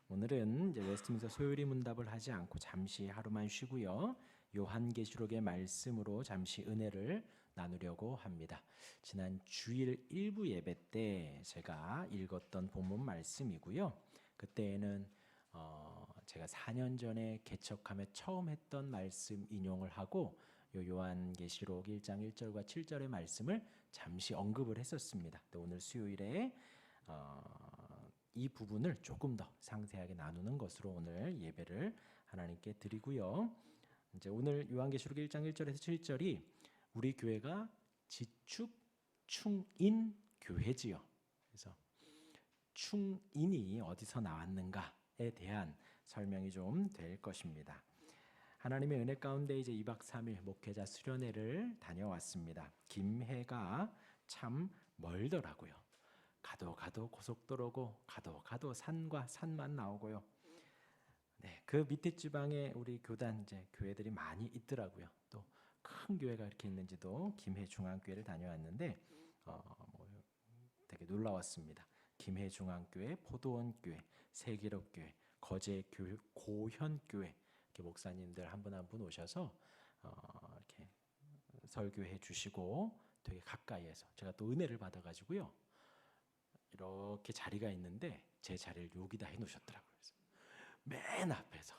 오늘은 이제 웨스트민스터 소요리 문답을 하지 않고 잠시 하루만 쉬고요. 요한계시록의 말씀으로 잠시 은혜를 나누려고 합니다. 지난 주일 일부 예배 때 제가 읽었던 본문 말씀이고요. 그때에는 제가 4년 전에 개척함에 처음 했던 말씀 인용을 하고 요한계시록 1장 1절과 7절의 말씀을 잠시 언급을 했었습니다. 오늘 수요일에 이 부분을 조금 더 상세하게 나누는 것으로 오늘 예배를 하나님께 드리고요. 이제 오늘 요한계시록 1장 1절에서 7절이 우리 교회가 지축 충인 교회지요. 그래서 충인이 어디서 나왔는가에 대한 설명이 좀 될 것입니다. 하나님의 은혜 가운데 이제 2박 3일 목회자 수련회를 다녀왔습니다. 김해가 참 멀더라고요. 가도 고속도로고 가도 산과 산만 나오고요. 네, 그 밑에 지방에 우리 교단 이제 교회들이 많이 있더라고요. 또 큰 교회가 이렇게 있는지도 김해 중앙교회를 다녀왔는데 뭐 되게 놀라웠습니다. 김해 중앙교회, 포도원교회, 세계록교회, 거제 고현교회 이렇게 목사님들 한 분 한 분 오셔서 이렇게 설교해 주시고 되게 가까이에서 제가 또 은혜를 받아가지고요. 이렇게 자리가 있는데 제 자리를 여기다 해놓으셨더라고요. 그래서 맨 앞에서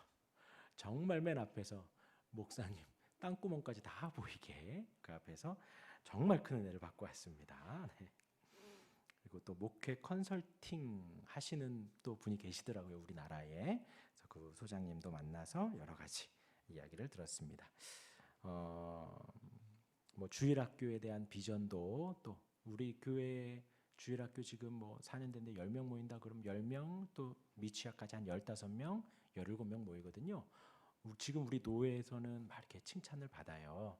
정말 맨 앞에서 목사님 땅구멍까지 다 보이게 그 앞에서 정말 큰 은혜를 받고 왔습니다. 네. 그리고 또 목회 컨설팅 하시는 또 분이 계시더라고요. 우리나라에. 그래서 그 소장님도 만나서 여러 가지 이야기를 들었습니다. 뭐 주일학교에 대한 비전도 또 우리 교회 주일학교 지금 뭐 4년 됐는데 10명 모인다 그러면 10명 또 미취학까지 한 15명, 17명 모이거든요. 지금 우리 노회에서는 막 이렇게 칭찬을 받아요.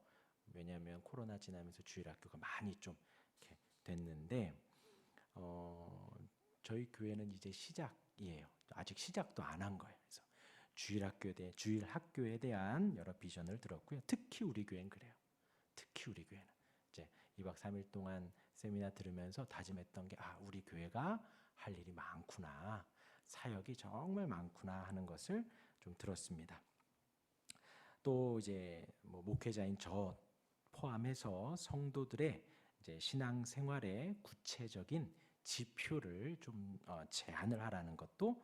왜냐하면 코로나 지나면서 주일학교가 많이 좀 이렇게 됐는데 저희 교회는 이제 시작이에요. 아직 시작도 안 한 거예요. 그래서 주일학교에 대한 여러 비전을 들었고요. 특히 우리 교회는 그래요. 특히 우리 교회는 이제 2박 3일 동안 세미나 들으면서 다짐했던 게 우리 교회가 할 일이 많구나. 사역이 정말 많구나 하는 것을 좀 들었습니다. 또 이제 뭐 목회자인 저 포함해서 성도들의 이제 신앙 생활의 구체적인 지표를 좀 제안을 하라는 것도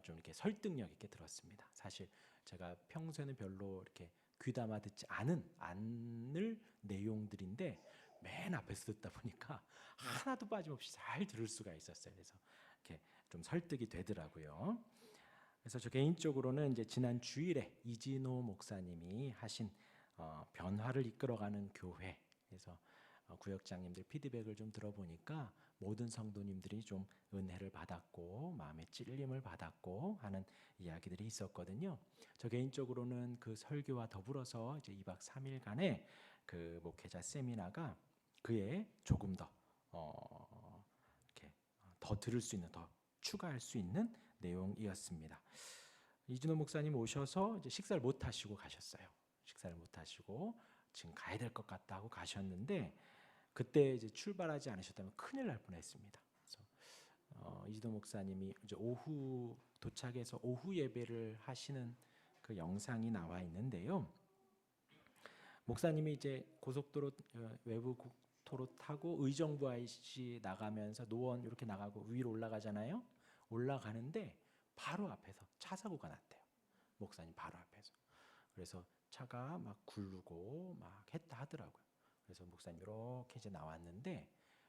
좀 이렇게 설득력 있게 들었습니다. 사실 제가 평소에는 별로 이렇게 귀담아 듣지 않을 내용들인데 맨 앞에서 듣다 보니까 하나도 빠짐없이 잘 들을 수가 있었어요. 그래서 이렇게 좀 설득이 되더라고요. 그래서 저 개인적으로는 이제 지난 주일에 이진호 목사님이 하신 변화를 이끌어가는 교회에서 구역장님들 피드백을 좀 들어보니까 모든 성도님들이 좀 은혜를 받았고 마음의 찔림을 받았고 하는 이야기들이 있었거든요. 저 개인적으로는 그 설교와 더불어서 이제 2박 3일간의 그 목회자 세미나가 그에 조금 더 이렇게 더 들을 수 있는 더 추가할 수 있는 내용이었습니다. 이진호 목사님 오셔서 이제 식사를 못 하시고 가셨어요. 식사를 못 하시고 지금 가야 될 것 같다 하고 가셨는데 그때 이제 출발하지 않으셨다면 큰일 날 뻔했습니다. 그래서 이진호 목사님이 이제 오후 도착해서 오후 예배를 하시는 그 영상이 나와 있는데요. 목사님이 이제 고속도로 외부 국토로 타고 의정부 IC 나가면서 노원 이렇게 나가고 위로 올라가잖아요. 올라가는데 바로 앞에서 차 사고가 났대요. 목사님 바로 앞에서. 그래서 차가 막 굴르고 막 했다 하더라고요. 그래서 목사님 이렇게 이제 나왔는데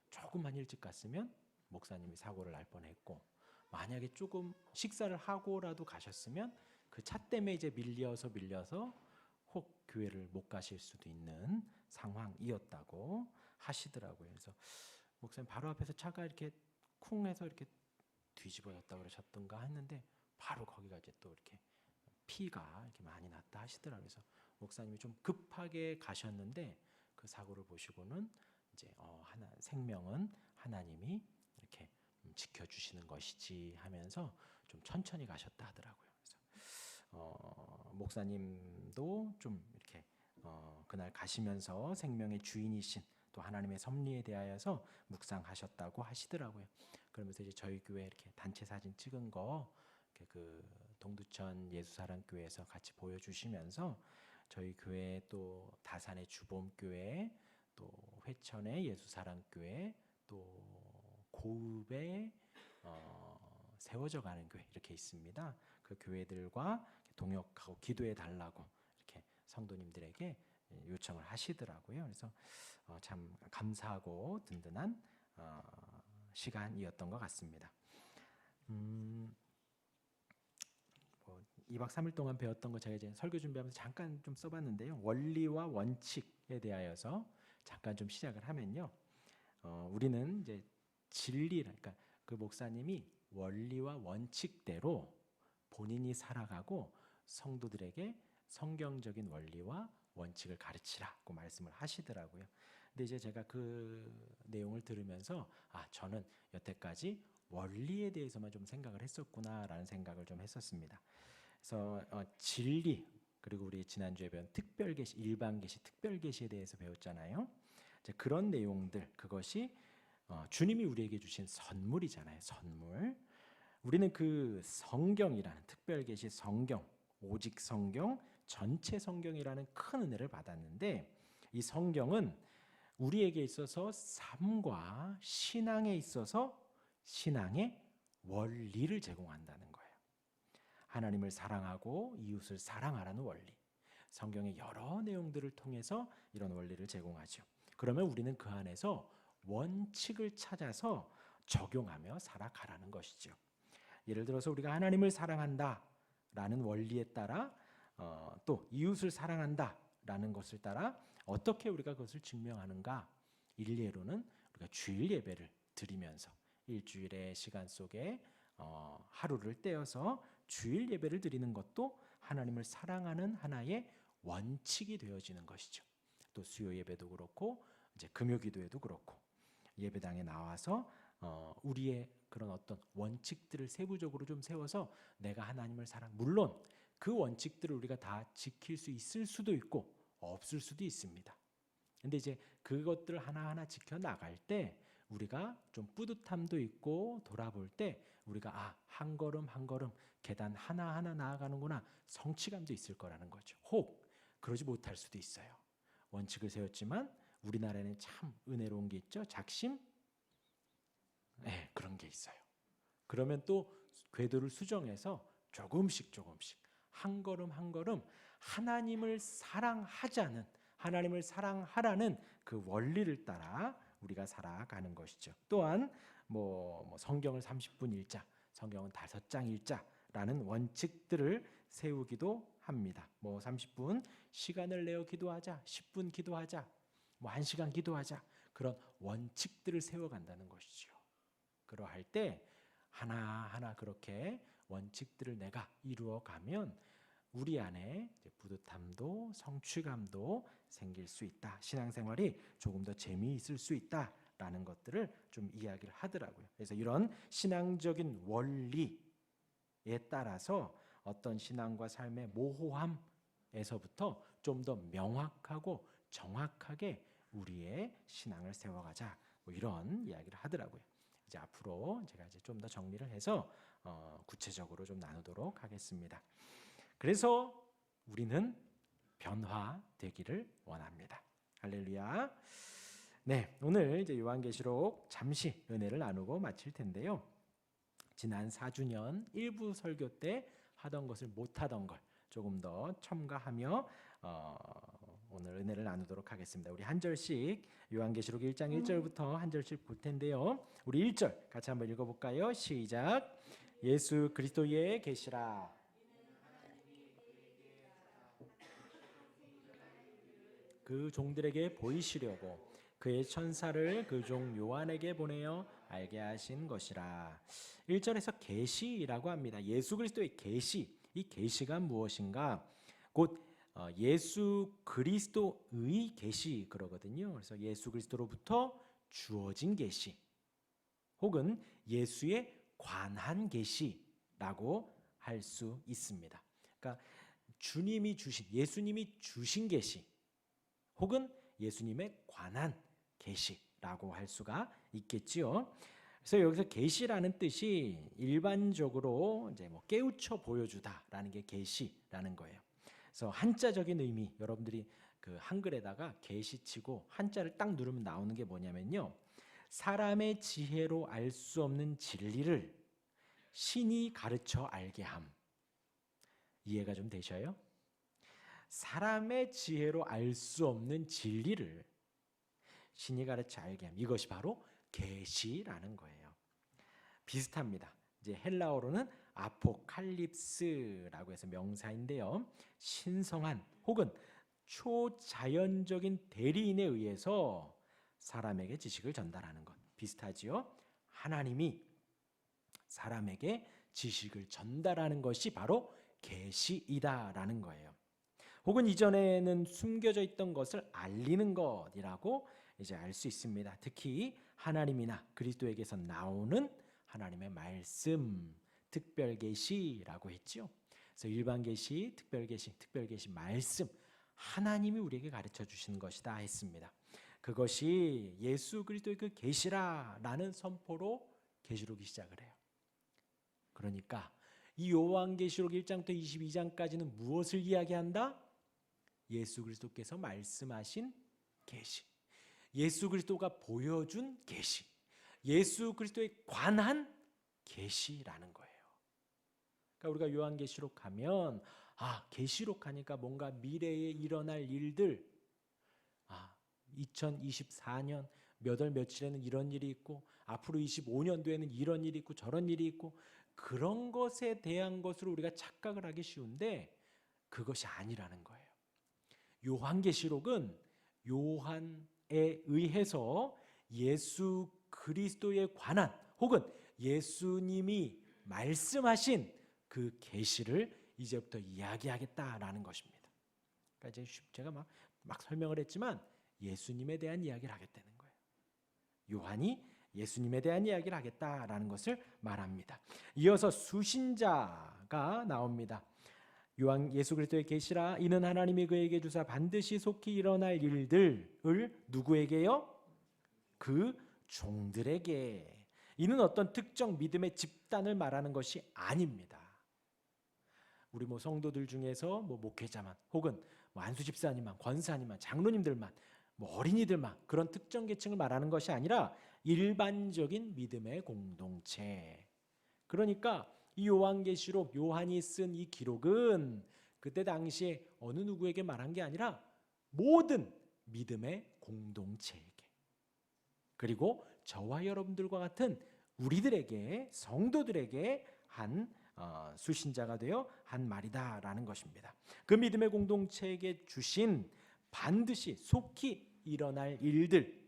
조금만 일찍 갔으면 목사님이 사고를 날 뻔했고 만약에 조금 식사를 하고라도 가셨으면 그 차 때문에 이제 밀려서 혹 교회를 못 가실 수도 있는 상황이었다고 하시더라고요. 그래서 목사님 바로 앞에서 차가 이렇게 쿵 해서 이렇게 뒤집어졌다 그러셨던가 했는데 바로 거기가 이제 또 이렇게 피가 이렇게 많이 났다 하시더라고요. 그래서 목사님이 좀 급하게 가셨는데 그 사고를 보시고는 이제 생명은 하나님이 이렇게 지켜주시는 것이지 하면서 좀 천천히 가셨다 하더라고요. 그래서 목사님도 좀 이렇게 그날 가시면서 생명의 주인이신 또 하나님의 섭리에 대하여서 묵상하셨다고 하시더라고요. 그러면서 이제 저희 교회 이렇게 단체 사진 찍은 거 그 동두천 예수사랑교회에서 같이 보여주시면서 저희 교회 또 다산의 주봄교회, 또 회천의 예수사랑교회, 또 고읍에 세워져 가는 교회 이렇게 있습니다. 그 교회들과 동역하고 기도해 달라고 이렇게 성도님들에게 요청을 하시더라고요. 그래서 참 감사하고 든든한 시간이었던 것 같습니다. 2박 3일 동안 배웠던 거 제가 이제 설교 준비하면서 잠깐 좀 써봤는데요. 원리와 원칙에 대하여서 잠깐 좀 시작을 하면요. 우리는 이제 진리, 그러니까 그 목사님이 원리와 원칙대로 본인이 살아가고 성도들에게 성경적인 원리와 원칙을 가르치라고 말씀을 하시더라고요. 근데 이제 제가 그 내용을 들으면서 저는 여태까지 원리에 대해서만 좀 생각을 했었구나라는 생각을 좀 했었습니다. 그래서 진리, 그리고 우리 지난주에 배운 특별계시, 일반계시, 특별계시에 대해서 배웠잖아요. 이제 그런 내용들, 그것이 주님이 우리에게 주신 선물이잖아요. 선물. 우리는 그 성경이라는 특별계시 성경, 오직 성경, 전체 성경이라는 큰 은혜를 받았는데, 이 성경은 우리에게 있어서 삶과 신앙에 있어서 신앙의 원리를 제공한다는 거예요. 하나님을 사랑하고 이웃을 사랑하라는 원리, 성경의 여러 내용들을 통해서 이런 원리를 제공하죠. 그러면 우리는 그 안에서 원칙을 찾아서 적용하며 살아가라는 것이죠. 예를 들어서 우리가 하나님을 사랑한다라는 원리에 따라 또 이웃을 사랑한다라는 것을 따라 어떻게 우리가 그것을 증명하는가? 일례로는 우리가 주일 예배를 드리면서 일주일의 시간 속에 하루를 떼어서 주일 예배를 드리는 것도 하나님을 사랑하는 하나의 원칙이 되어지는 것이죠. 또 수요 예배도 그렇고 이제 금요 기도회도 그렇고 예배당에 나와서 우리의 그런 어떤 원칙들을 세부적으로 좀 세워서 내가 하나님을 물론 그 원칙들을 우리가 다 지킬 수 있을 수도 있고 없을 수도 있습니다. 근데 이제 그것들 하나하나 지켜 나갈 때 우리가 좀 뿌듯함도 있고 돌아볼 때 우리가 한 걸음 한 걸음 계단 하나하나 나아가는구나 성취감도 있을 거라는 거죠. 혹 그러지 못할 수도 있어요. 원칙을 세웠지만 우리나라에는 참 은혜로운 게 있죠. 작심? 네, 그런 게 있어요. 그러면 또 궤도를 수정해서 조금씩 한 걸음 한 걸음 하나님을 사랑하자는, 하나님을 사랑하라는 그 원리를 따라 우리가 살아가는 것이죠. 또한 성경을 30분 읽자, 성경은 5장 읽자라는 원칙들을 세우기도 합니다. 30분 시간을 내어 기도하자, 10분 기도하자, 1시간 기도하자, 그런 원칙들을 세워간다는 것이죠. 그러할 때 하나하나 그렇게 원칙들을 내가 이루어가면 우리 안에 뿌듯함도 성취감도 생길 수 있다. 신앙생활이 조금 더 재미있을 수 있다라는 것들을 좀 이야기를 하더라고요. 그래서 이런 신앙적인 원리에 따라서 어떤 신앙과 삶의 모호함에서부터 좀 더 명확하고 정확하게 우리의 신앙을 세워가자. 이런 이야기를 하더라고요. 이제 앞으로 제가 이제 좀 더 정리를 해서 구체적으로 좀 나누도록 하겠습니다. 그래서 우리는 변화되기를 원합니다. 할렐루야. 네, 오늘 이제 요한계시록 잠시 은혜를 나누고 마칠 텐데요. 지난 4주년 1부 설교 때 하던 것을 못하던 걸 조금 더 첨가하며 오늘 은혜를 나누도록 하겠습니다. 우리 한 절씩 요한계시록 1장 1절부터 한 절씩 볼 텐데요. 우리 1절 같이 한번 읽어볼까요? 시작. 예수 그리스도의 계시라. 그 종들에게 보이시려고 그의 천사를 그 종 요한에게 보내어 알게 하신 것이라. 1절에서 계시라고 합니다. 예수 그리스도의 계시. 이 계시가 무엇인가? 곧 예수 그리스도의 계시 그러거든요. 그래서 예수 그리스도로부터 주어진 계시 혹은 예수의 관한 계시라고 할 수 있습니다. 그러니까 주님이 주신, 예수님이 주신 계시 혹은 예수님의 관한 계시라고 할 수가 있겠지요. 그래서 여기서 계시라는 뜻이 일반적으로 이제 뭐 깨우쳐 보여주다라는 게 계시라는 거예요. 그래서 한자적인 의미, 여러분들이 그 한글에다가 계시치고 한자를 딱 누르면 나오는 게 뭐냐면요, 사람의 지혜로 알 수 없는 진리를 신이 가르쳐 알게 함. 이해가 좀 되셔요? 사람의 지혜로 알 수 없는 진리를 신이 가르쳐 알게 함. 이것이 바로 계시라는 거예요. 비슷합니다. 이제 헬라어로는 아포칼립스라고 해서 명사인데요, 신성한 혹은 초자연적인 대리인에 의해서 사람에게 지식을 전달하는 것, 비슷하지요? 하나님이 사람에게 지식을 전달하는 것이 바로 계시이다라는 거예요. 혹은 이전에는 숨겨져 있던 것을 알리는 것이라고 이제 알 수 있습니다. 특히 하나님이나 그리스도에게서 나오는 하나님의 말씀, 특별 계시라고 했죠. 그래서 일반 계시, 특별 계시, 특별 계시 말씀, 하나님이 우리에게 가르쳐 주시는 것이다 했습니다. 그것이 예수 그리스도의 그 계시라라는 선포로 계시록이 시작을 해요. 그러니까 이 요한계시록 1장부터 22장까지는 무엇을 이야기한다? 예수 그리스도께서 말씀하신 계시, 예수 그리스도가 보여준 계시, 예수 그리스도에 관한 계시라는 거예요. 그러니까 우리가 요한계시록 가면 계시록 하니까 뭔가 미래에 일어날 일들, 2024년 몇 월 며칠에는 이런 일이 있고 앞으로 25년도에는 이런 일이 있고 저런 일이 있고, 그런 것에 대한 것으로 우리가 착각을 하기 쉬운데 그것이 아니라는 거예요. 요한계시록은 요한에 의해서 예수 그리스도에 관한 혹은 예수님이 말씀하신 그 계시를 이제부터 이야기하겠다라는 것입니다. 그러니까 이제 제가 막 설명을 했지만 예수님에 대한 이야기를 하겠다는 거예요. 요한이 예수님에 대한 이야기를 하겠다라는 것을 말합니다. 이어서 수신자가 나옵니다. 요한 예수 그리스도의 계시라, 이는 하나님이 그에게 주사 반드시 속히 일어날 일들을 누구에게요? 그 종들에게. 이는 어떤 특정 믿음의 집단을 말하는 것이 아닙니다. 우리 성도들 중에서 목회자만 혹은 안수 집사님만, 권사님만, 장로님들만, 어린이들만, 그런 특정 계층을 말하는 것이 아니라 일반적인 믿음의 공동체. 그러니까 이 요한계시록, 요한이 쓴 이 기록은 그때 당시에 어느 누구에게 말한 게 아니라 모든 믿음의 공동체에게, 그리고 저와 여러분들과 같은 우리들에게, 성도들에게 한 수신자가 되어 한 말이다라는 것입니다. 그 믿음의 공동체에게 주신 반드시 속히 일어날 일들,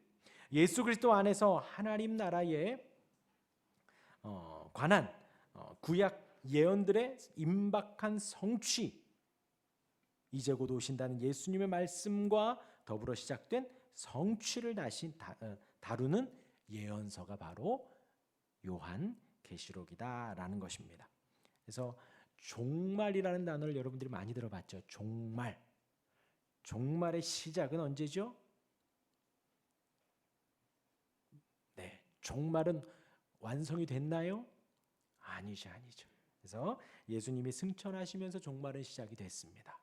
예수 그리스도 안에서 하나님 나라에 관한 구약 예언들의 임박한 성취, 이제 곧 오신다는 예수님의 말씀과 더불어 시작된 성취를 다루는 예언서가 바로 요한계시록이다라는 것입니다. 그래서 종말이라는 단어를 여러분들이 많이 들어봤죠. 종말. 종말의 시작은 언제죠? 네, 종말은 완성이 됐나요? 아니죠. 그래서 예수님이 승천하시면서 종말은 시작이 됐습니다.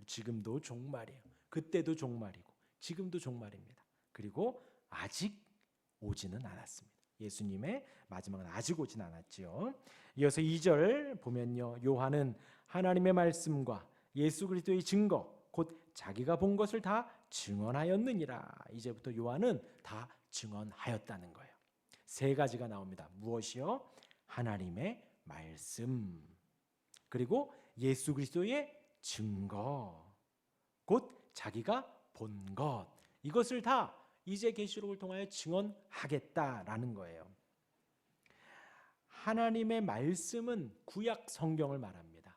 지금도 종말이에요. 그때도 종말이고 지금도 종말입니다. 그리고 아직 오지는 않았습니다. 예수님의 마지막은 아직 오진 않았지요. 이어서 2절 보면요, 요한은 하나님의 말씀과 예수 그리스도의 증거, 곧 자기가 본 것을 다 증언하였느니라. 이제부터 요한은 다 증언하였다는 거예요. 세 가지가 나옵니다. 무엇이요? 하나님의 말씀, 그리고 예수 그리스도의 증거, 곧 자기가 본 것, 이것을 다 이제 계시록을 통하여 증언하겠다라는 거예요. 하나님의 말씀은 구약 성경을 말합니다.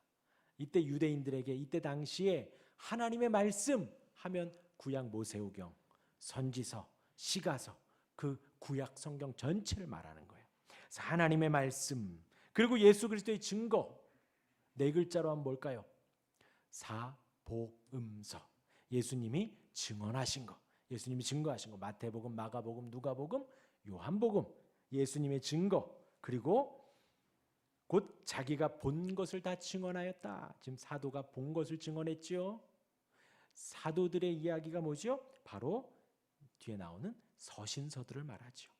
이때 유대인들에게, 이때 당시에 하나님의 말씀 하면 구약 모세오경, 선지서, 시가서, 그 구약 성경 전체를 말하는 거예요. 그래서 하나님의 말씀, 그리고 예수 그리스도의 증거, 네 글자로 하면 뭘까요? 사복음서. 예수님이 증언하신 것, 예수님이 증거하신 것, 마태복음, 마가복음, 누가복음, 요한복음, 예수님의 증거, 그리고 곧 자기가 본 것을 다 증언하였다. 지금 사도가 본 것을 증언했지요. 사도들의 이야기가 뭐죠? 바로 뒤에 나오는 서신서들을 말하죠.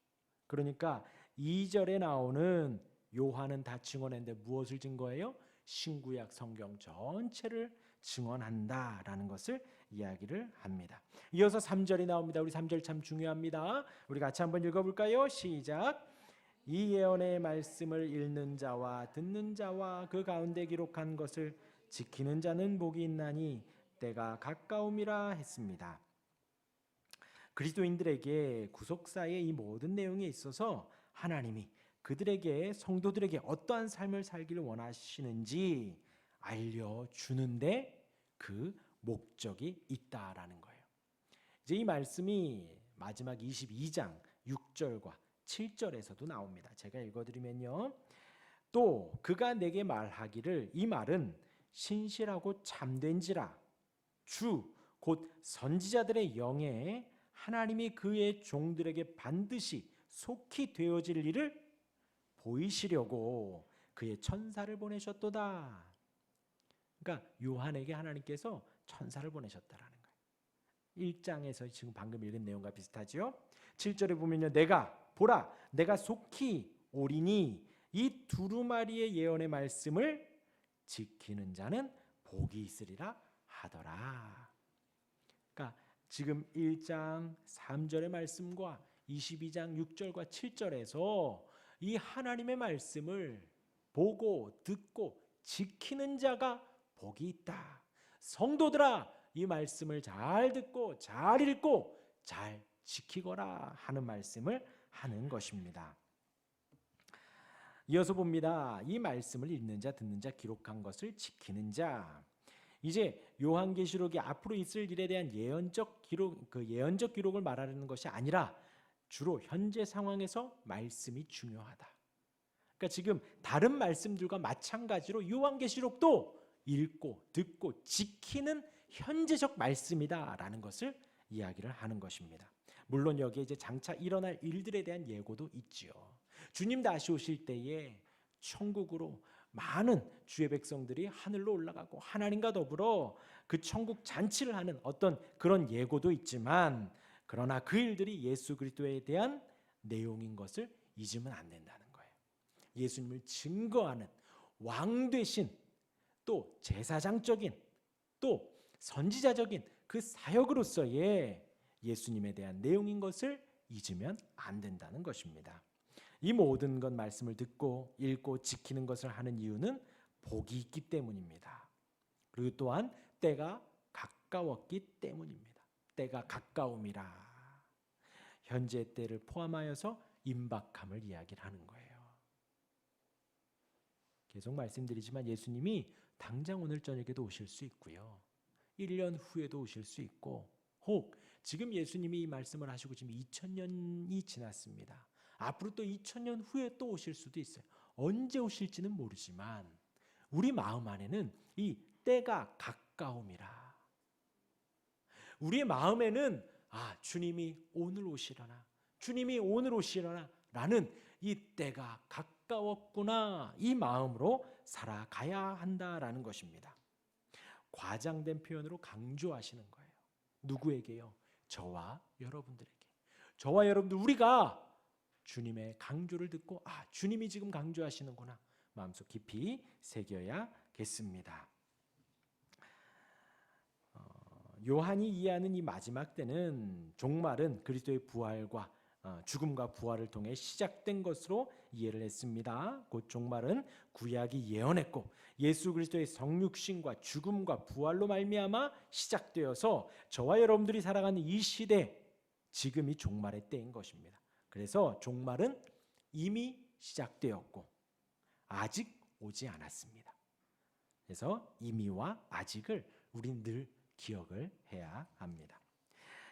그러니까 2절에 나오는 요한은 다 증언했는데 무엇을 증거해요? 신구약 성경 전체를 증언한다라는 것을 이야기를 합니다. 이어서 3절이 나옵니다. 우리 3절 참 중요합니다. 우리 같이 한번 읽어볼까요? 시작. 이 예언의 말씀을 읽는 자와 듣는 자와 그 가운데 기록한 것을 지키는 자는 복이 있나니 때가 가까움이라 했습니다. 그리스도인들에게 구속사의 이 모든 내용에 있어서 하나님이 그들에게, 성도들에게 어떠한 삶을 살기를 원하시는지 알려주는데 그 목적이 있다라는 거예요. 이제 이 말씀이 마지막 22장 6절과 7절에서도 나옵니다. 제가 읽어드리면요. 또 그가 내게 말하기를 이 말은 신실하고 참된지라 주 곧 선지자들의 영에 하나님이 그의 종들에게 반드시 속히 되어질 일을 보이시려고 그의 천사를 보내셨도다. 그러니까 요한에게 하나님께서 천사를 보내셨다라는 거예요. 1장에서 지금 방금 읽은 내용과 비슷하죠. 7절에 보면요. 보라 내가 속히 오리니 이 두루마리의 예언의 말씀을 지키는 자는 복이 있으리라 하더라. 그러니까 지금 1장 3절의 말씀과 22장 6절과 7절에서 이 하나님의 말씀을 보고 듣고 지키는 자가 복이 있다. 성도들아, 이 말씀을 잘 듣고 잘 읽고 잘 지키거라 하는 말씀을 하는 것입니다. 이어서 봅니다. 이 말씀을 읽는 자, 듣는 자, 기록한 것을 지키는 자. 이제 요한계시록이 앞으로 있을 일에 대한 예언적 기록을 말하는 것이 아니라 주로 현재 상황에서 말씀이 중요하다. 그러니까 지금 다른 말씀들과 마찬가지로 요한계시록도 읽고 듣고 지키는 현재적 말씀이다라는 것을 이야기를 하는 것입니다. 물론 여기에 이제 장차 일어날 일들에 대한 예고도 있지요. 주님 다시 오실 때에 천국으로 많은 주의 백성들이 하늘로 올라가고 하나님과 더불어 그 천국 잔치를 하는 어떤 그런 예고도 있지만, 그러나 그 일들이 예수 그리스도에 대한 내용인 것을 잊으면 안 된다는 거예요. 예수님을 증거하는 왕 되신, 또 제사장적인, 또 선지자적인 그 사역으로서의 예수님에 대한 내용인 것을 잊으면 안 된다는 것입니다. 이 모든 것 말씀을 듣고 읽고 지키는 것을 하는 이유는 복이 있기 때문입니다. 그리고 또한 때가 가까웠기 때문입니다. 때가 가까움이라. 현재 때를 포함하여서 임박함을 이야기를 하는 거예요. 계속 말씀드리지만 예수님이 당장 오늘 저녁에도 오실 수 있고요. 1년 후에도 오실 수 있고, 혹 지금 예수님이 이 말씀을 하시고 지금 2000년이 지났습니다. 앞으로 또 2000년 후에 또 오실 수도 있어요. 언제 오실지는 모르지만 우리 마음 안에는 이 때가 가까움이라. 우리의 마음에는 주님이 오늘 오시려나, 주님이 오늘 오시려나 라는 이 때가 가까웠구나, 이 마음으로 살아가야 한다라는 것입니다. 과장된 표현으로 강조하시는 거예요. 누구에게요? 저와 여러분들에게. 저와 여러분들, 우리가 주님의 강조를 듣고 주님이 지금 강조하시는구나 마음속 깊이 새겨야겠습니다. 요한이 이해하는 이 마지막 때는 종말은 그리스도의 부활과 죽음과 부활을 통해 시작된 것으로 이해를 했습니다. 곧 종말은 구약이 예언했고 예수 그리스도의 성육신과 죽음과 부활로 말미암아 시작되어서 저와 여러분들이 살아가는 이 시대, 지금이 종말의 때인 것입니다. 그래서 종말은 이미 시작되었고 아직 오지 않았습니다. 그래서 이미와 아직을 우린 늘 기억을 해야 합니다.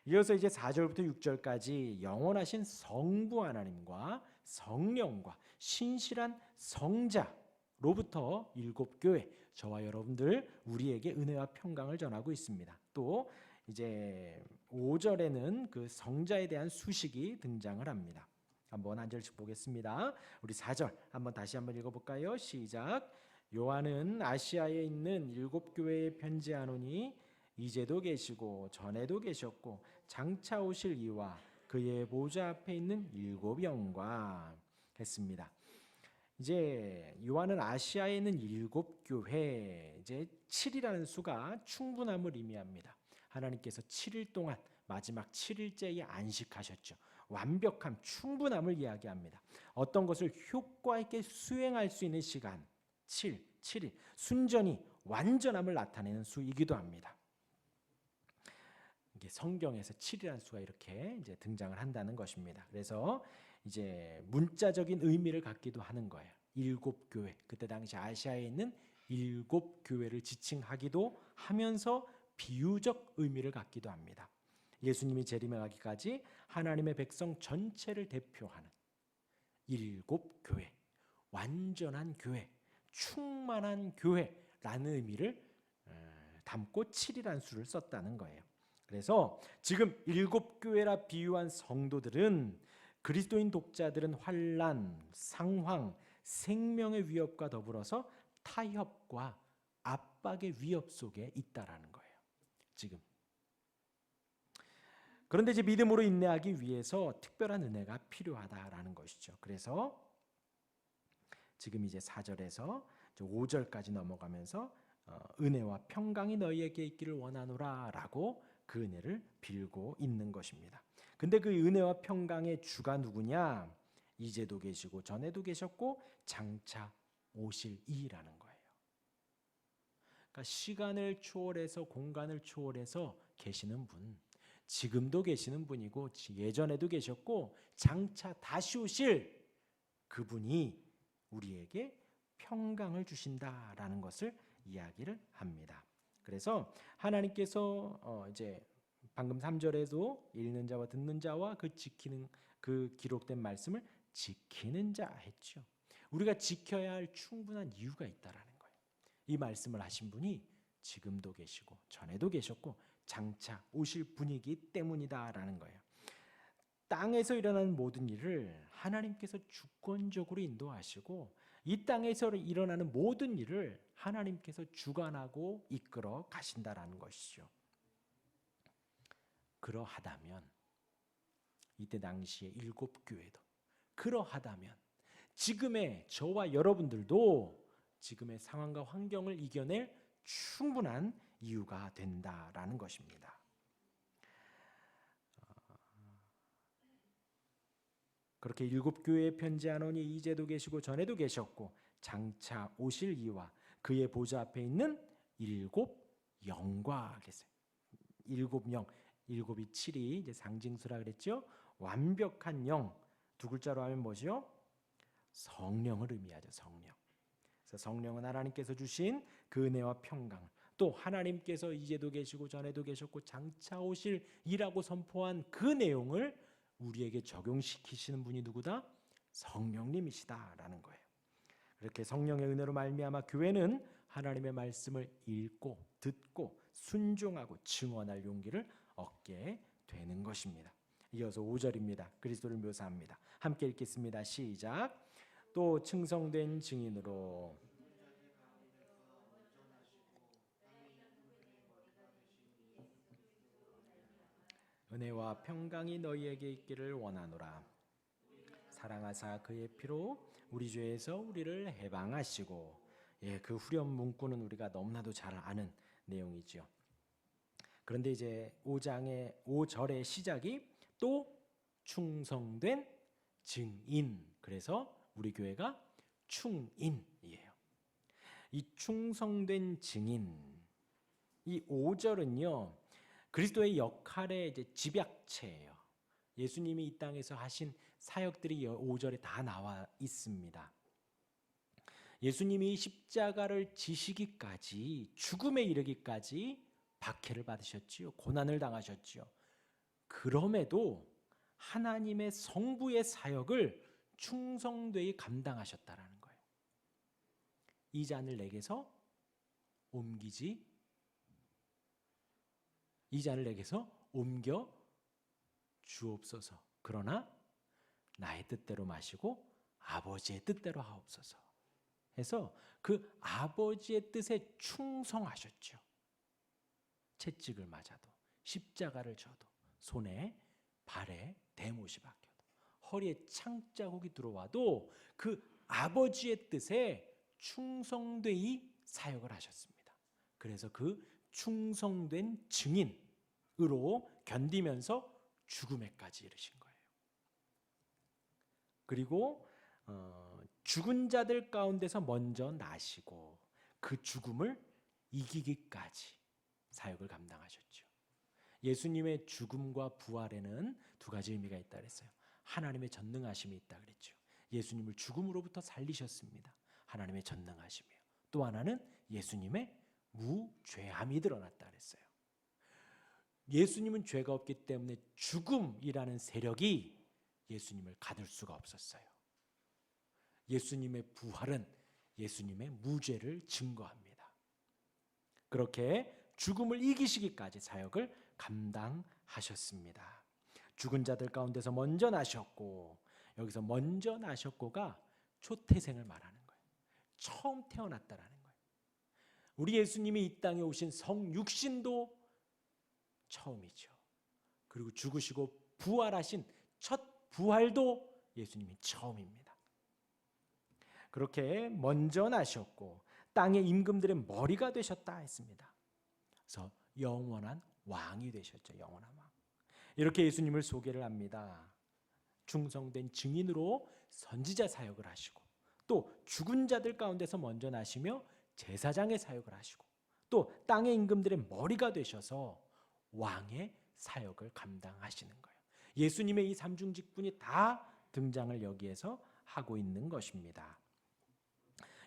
이어서 이제 4절부터 6절까지 영원하신 성부 하나님과 성령과 신실한 성자로부터 7교회, 저와 여러분들 우리에게 은혜와 평강을 전하고 있습니다. 또 이제 5절에는 그 성자에 대한 수식이 등장을 합니다. 한번 한 절씩 보겠습니다. 우리 4절 한번 다시 한번 읽어볼까요? 시작. 요한은 아시아에 있는 7교회에 편지하노니 이제도 계시고 전에도 계셨고 장차 오실 이와 그의 보좌 앞에 있는 7 영과 했습니다. 이제 요한은 아시아에 있는 7교회, 이제 7이라는 수가 충분함을 의미합니다. 하나님께서 7일 동안 마지막 7일째에 안식하셨죠. 완벽함, 충분함을 이야기합니다. 어떤 것을 효과 있게 수행할 수 있는 시간, 7일, 순전히 완전함을 나타내는 수이기도 합니다. 이게 성경에서 7이라는 수가 이렇게 이제 등장을 한다는 것입니다. 그래서 이제 문자적인 의미를 갖기도 하는 거예요. 7교회, 그때 당시 아시아에 있는 7교회를 지칭하기도 하면서 비유적 의미를 갖기도 합니다. 예수님이 재림하기까지 하나님의 백성 전체를 대표하는 7교회, 완전한 교회, 충만한 교회라는 의미를 담고 7이라는 수를 썼다는 거예요. 그래서 지금 7교회라 비유한 성도들은 그리스도인 독자들은 환난, 상황, 생명의 위협과 더불어서 타협과 압박의 위협 속에 있다라는 거예요. 지금. 그런데 이제 믿음으로 인내하기 위해서 특별한 은혜가 필요하다라는 것이죠. 그래서 지금 이제 4절에서 5절까지 넘어가면서 은혜와 평강이 너희에게 있기를 원하노라라고 그 은혜를 빌고 있는 것입니다. 근데 그 은혜와 평강의 주가 누구냐? 이제도 계시고 전에도 계셨고 장차 오실 이라는 거예요. 그러니까 시간을 초월해서 공간을 초월해서 계시는 분, 지금도 계시는 분이고 예전에도 계셨고 장차 다시 오실 그분이 우리에게 평강을 주신다라는 것을 이야기를 합니다. 그래서 하나님께서 이제 방금 3절에도 읽는 자와 듣는 자와 그 지키는 그 기록된 말씀을 지키는 자 했죠. 우리가 지켜야 할 충분한 이유가 있다라는 거예요. 이 말씀을 하신 분이 지금도 계시고 전에도 계셨고 장차 오실 분이기 때문이다라는 거예요. 땅에서 일어나는 모든 일을 하나님께서 주권적으로 인도하시고 이 땅에서 일어나는 모든 일을 하나님께서 주관하고 이끌어 가신다라는 것이죠. 그러하다면 이때 당시에 7교회도 그러하다면 지금의 저와 여러분들도 지금의 상황과 환경을 이겨낼 충분한 이유가 된다라는 것입니다. 그렇게 7교회에 편지하노니 이제도 계시고 전에도 계셨고 장차 오실 이와 그의 보좌 앞에 있는 7 영과 그랬어요. 7 영, 7이 7이 이제 상징수라 그랬죠. 완벽한 영, 두 글자로 하면 뭐죠? 성령을 의미하죠. 성령. 그래서 성령은 하나님께서 주신 그 은혜와 평강을 또 하나님께서 이제도 계시고 전에도 계셨고 장차 오실 이라고 선포한 그 내용을 우리에게 적용시키시는 분이 누구다? 성령님이시다라는 거예요. 그렇게 성령의 은혜로 말미암아 교회는 하나님의 말씀을 읽고 듣고 순종하고 증언할 용기를 얻게 되는 것입니다. 이어서 5절입니다. 그리스도를 묘사합니다. 함께 읽겠습니다. 시작. 또 충성된 증인으로 은혜와 평강이 너희에게 있기를 원하노라. 사랑하사 그의 피로 우리 죄에서 우리를 해방하시고, 그 후렴 문구는 우리가 너무나도 잘 아는 내용이죠. 그런데 이제 5절의 시작이 또 충성된 증인. 그래서 우리 교회가 충인이에요. 이 충성된 증인, 이 5절은요 그리스도의 역할의 이제 집약체예요. 예수님이 이 땅에서 하신 사역들이 5절에 다 나와 있습니다. 예수님이 십자가를 지시기까지, 죽음에 이르기까지 박해를 받으셨지요. 고난을 당하셨지요. 그럼에도 하나님의 성부의 사역을 충성되이 감당하셨다라는 거예요. 이 잔을 내게서 옮겨 주옵소서. 그러나 나의 뜻대로 마시고 아버지의 뜻대로 하옵소서 해서 그 아버지의 뜻에 충성하셨죠. 채찍을 맞아도 십자가를 져도 손에 발에 대못이 박혀도 허리에 창자국이 들어와도 그 아버지의 뜻에 충성되이 사역을 하셨습니다. 그래서 그 충성된 증인으로 견디면서 죽음에까지 이르신 거예요. 그리고 죽은 자들 가운데서 먼저 나시고 그 죽음을 이기기까지 사역을 감당하셨죠. 예수님의 죽음과 부활에는 두 가지 의미가 있다 그랬어요. 하나님의 전능하심이 있다 그랬죠. 예수님을 죽음으로부터 살리셨습니다. 하나님의 전능하심이요. 또 하나는 예수님의 무죄함이 드러났다 그랬어요. 예수님은 죄가 없기 때문에 죽음이라는 세력이 예수님을 가둘 수가 없었어요. 예수님의 부활은 예수님의 무죄를 증거합니다. 그렇게 죽음을 이기시기까지 사역을 감당하셨습니다. 죽은 자들 가운데서 먼저 나셨고, 여기서 먼저 나셨고가 초태생을 말하는 거예요. 처음 태어났다라는 거예요. 우리 예수님이 이 땅에 오신 성육신도 처음이죠. 그리고 죽으시고 부활하신 첫 부활도 예수님이 처음입니다. 그렇게 먼저 나셨고 땅의 임금들의 머리가 되셨다 했습니다. 그래서 영원한 왕이 되셨죠. 영원한 왕. 이렇게 예수님을 소개를 합니다. 충성된 증인으로 선지자 사역을 하시고 또 죽은 자들 가운데서 먼저 나시며 제사장의 사역을 하시고 또 땅의 임금들의 머리가 되셔서 왕의 사역을 감당하시는 거예요. 예수님의 이 삼중 직분이 다 등장을 여기에서 하고 있는 것입니다.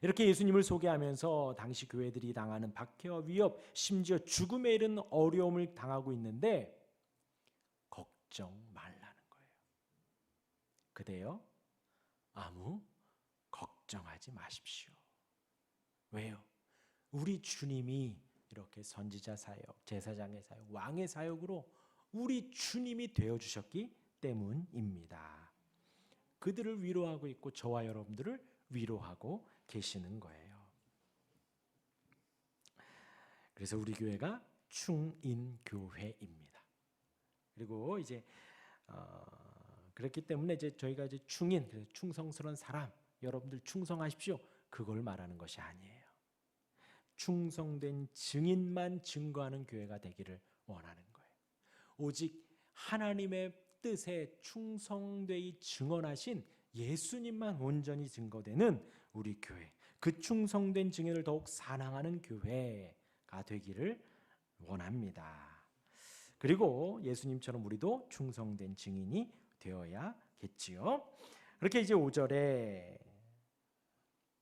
이렇게 예수님을 소개하면서 당시 교회들이 당하는 박해와 위협, 심지어 죽음에 이른 어려움을 당하고 있는데 걱정 말라는 거예요. 그대여 아무 걱정하지 마십시오. 왜요? 우리 주님이 이렇게 선지자 사역, 제사장의 사역, 왕의 사역으로 우리 주님이 되어주셨기 때문입니다. 그들을 위로하고 있고 저와 여러분들을 위로하고 계시는 거예요. 그래서 우리 교회가 충인교회입니다. 그리고 이제 그렇기 때문에 이제 저희가 이제 충인, 충성스러운 사람, 여러분들 충성하십시오. 그걸 말하는 것이 아니에요. 충성된 증인만 증거하는 교회가 되기를 원하는 거예요. 오직 하나님의 뜻에 충성되이 증언하신 예수님만 온전히 증거되는 우리 교회, 그 충성된 증인을 더욱 사랑하는 교회가 되기를 원합니다. 그리고 예수님처럼 우리도 충성된 증인이 되어야겠지요. 그렇게 이제 5절에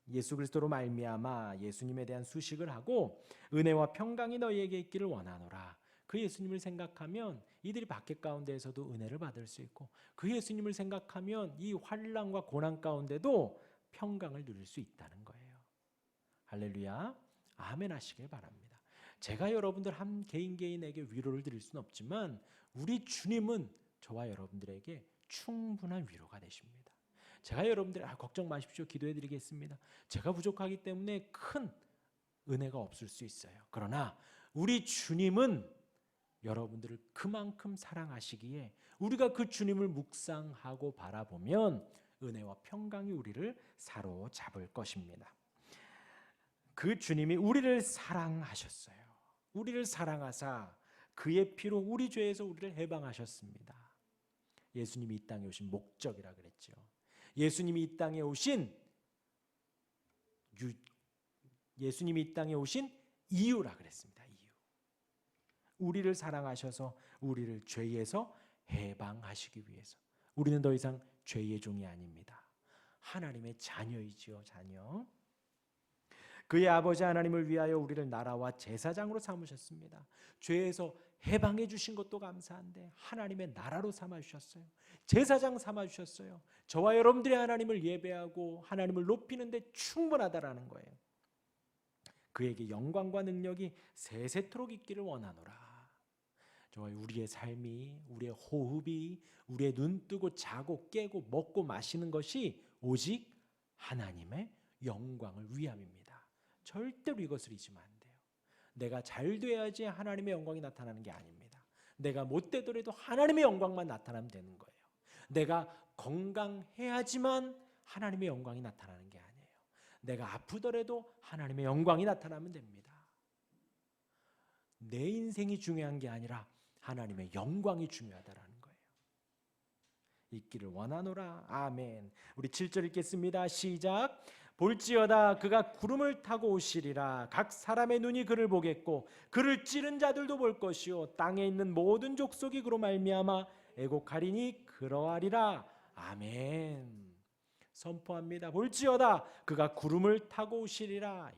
예수 그리스도로 말미암아 예수님에 대한 수식을 하고 은혜와 평강이 너희에게 있기를 원하노라. 그 예수님을 생각하면 이들이 박해 가운데에서도 은혜를 받을 수 있고 그 예수님을 생각하면 이 환난과 고난 가운데도 평강을 누릴 수 있다는 거예요. 할렐루야, 아멘 하시길 바랍니다. 제가 여러분들 한 개인에게 위로를 드릴 수는 없지만 우리 주님은 저와 여러분들에게 충분한 위로가 되십니다. 제가 여러분들 걱정 마십시오, 기도해 드리겠습니다. 제가 부족하기 때문에 큰 은혜가 없을 수 있어요. 그러나 우리 주님은 여러분들을 그만큼 사랑하시기에 우리가 그 주님을 묵상하고 바라보면 은혜와 평강이 우리를 사로잡을 것입니다. 그 주님이 우리를 사랑하셨어요. 우리를 사랑하사 그의 피로 우리 죄에서 우리를 해방하셨습니다. 예수님이 이 땅에 오신 목적이라 그랬죠. 예수님이 이 땅에 오신 이유라 그랬습니다. 이유. 우리를 사랑하셔서 우리를 죄에서 해방하시기 위해서. 우리는 더 이상 죄의 종이 아닙니다. 하나님의 자녀이지요, 자녀. 그의 아버지 하나님을 위하여 우리를 나라와 제사장으로 삼으셨습니다. 죄에서 해방해 주신 것도 감사한데 하나님의 나라로 삼아 주셨어요. 제사장 삼아 주셨어요. 저와 여러분들이 하나님을 예배하고 하나님을 높이는 데 충분하다라는 거예요. 그에게 영광과 능력이 세세토록 있기를 원하노라. 우리의 삶이, 우리의 호흡이, 우리의 눈 뜨고 자고 깨고 먹고 마시는 것이 오직 하나님의 영광을 위함입니다. 절대로 이것을 잊으면 안 돼요. 내가 잘 돼야지 하나님의 영광이 나타나는 게 아닙니다. 내가 못 되더라도 하나님의 영광만 나타나면 되는 거예요. 내가 건강해야지만 하나님의 영광이 나타나는 게 아니에요. 내가 아프더라도 하나님의 영광이 나타나면 됩니다. 내 인생이 중요한 게 아니라 하나님의 영광이 중요하다라는 거예요. 있기를 원하노라. 아멘. 우리 7절 읽겠습니다. 시작. 볼지어다 그가 구름을 타고 오시리라. 각 사람의 눈이 그를 보겠고 그를 찌른 자들도 볼 것이요 땅에 있는 모든 족속이 그로 말미암아 애곡하리니 그러하리라. 아멘. 선포합니다. 볼지어다 그가 구름을 타고 오시리라.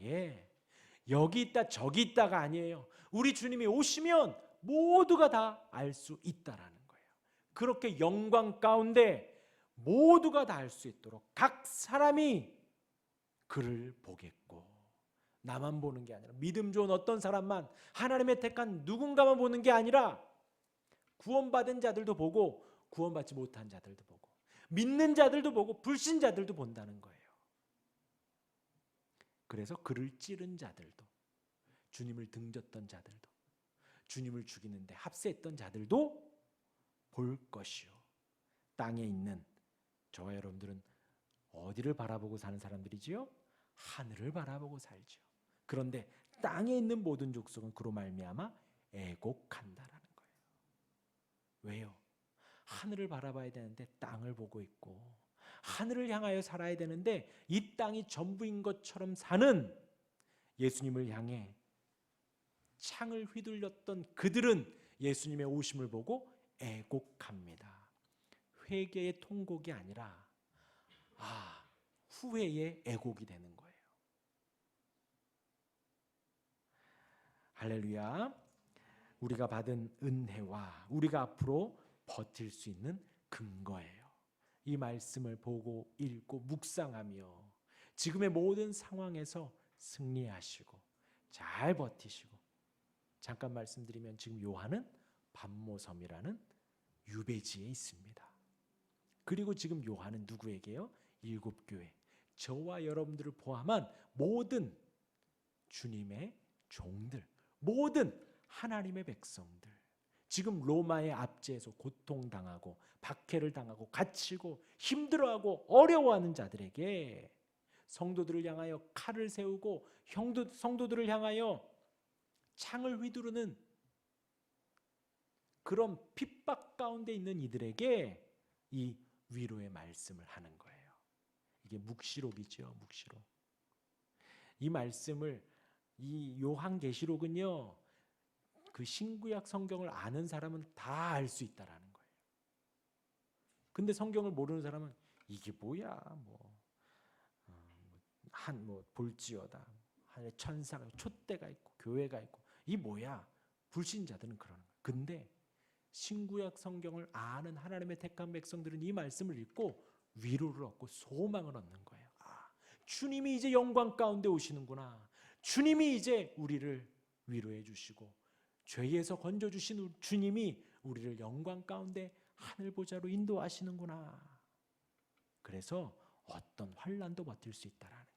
여기 있다 저기 있다가 아니에요. 우리 주님이 오시면 모두가 다 알 수 있다라는 거예요. 그렇게 영광 가운데 모두가 다 알 수 있도록 각 사람이 그를 보겠고, 나만 보는 게 아니라 믿음 좋은 어떤 사람만, 하나님의 택한 누군가만 보는 게 아니라 구원받은 자들도 보고 구원받지 못한 자들도 보고 믿는 자들도 보고 불신자들도 본다는 거예요. 그래서 그를 찌른 자들도, 주님을 등졌던 자들도, 주님을 죽이는데 합세했던 자들도 볼 것이요. 땅에 있는 저와 여러분들은 어디를 바라보고 사는 사람들이지요? 하늘을 바라보고 살죠. 그런데 땅에 있는 모든 족속은 그로 말미암아 애곡한다라는 거예요. 왜요? 하늘을 바라봐야 되는데 땅을 보고 있고, 하늘을 향하여 살아야 되는데 이 땅이 전부인 것처럼 사는 예수님을 향해 창을 휘둘렸던 그들은 예수님의 오심을 보고 애곡합니다. 회개의 통곡이 아니라 후회의 애곡이 되는 거예요. 할렐루야. 우리가 받은 은혜와 우리가 앞으로 버틸 수 있는 근거예요. 이 말씀을 보고 읽고 묵상하며 지금의 모든 상황에서 승리하시고 잘 버티시고, 잠깐 말씀드리면 지금 요한은 반모섬이라는 유배지에 있습니다. 그리고 지금 요한은 누구에게요? 7교회, 저와 여러분들을 포함한 모든 주님의 종들, 모든 하나님의 백성들, 지금 로마의 압제에서 고통당하고 박해를 당하고 갇히고 힘들어하고 어려워하는 자들에게 성도들을 향하여 칼을 세우고 성도들을 향하여 창을 휘두르는 그런 핍박 가운데 있는 이들에게 이 위로의 말씀을 하는 거예요. 이게 묵시록이죠. 묵시록. 이 말씀을, 이 요한계시록은요, 그 신구약 성경을 아는 사람은 다 알 수 있다라는 거예요. 근데 성경을 모르는 사람은 이게 뭐야, 볼지어다, 하늘에 천사가, 촛대가 있고 교회가 있고, 이 뭐야? 불신자들은 그러는 거예요. 근데 신구약 성경을 아는 하나님의 택한 백성들은 이 말씀을 읽고 위로를 얻고 소망을 얻는 거예요. 주님이 이제 영광 가운데 오시는구나. 주님이 이제 우리를 위로해 주시고 죄에서 건져주신 주님이 우리를 영광 가운데 하늘 보좌로 인도하시는구나. 그래서 어떤 환난도 버틸 수 있다라는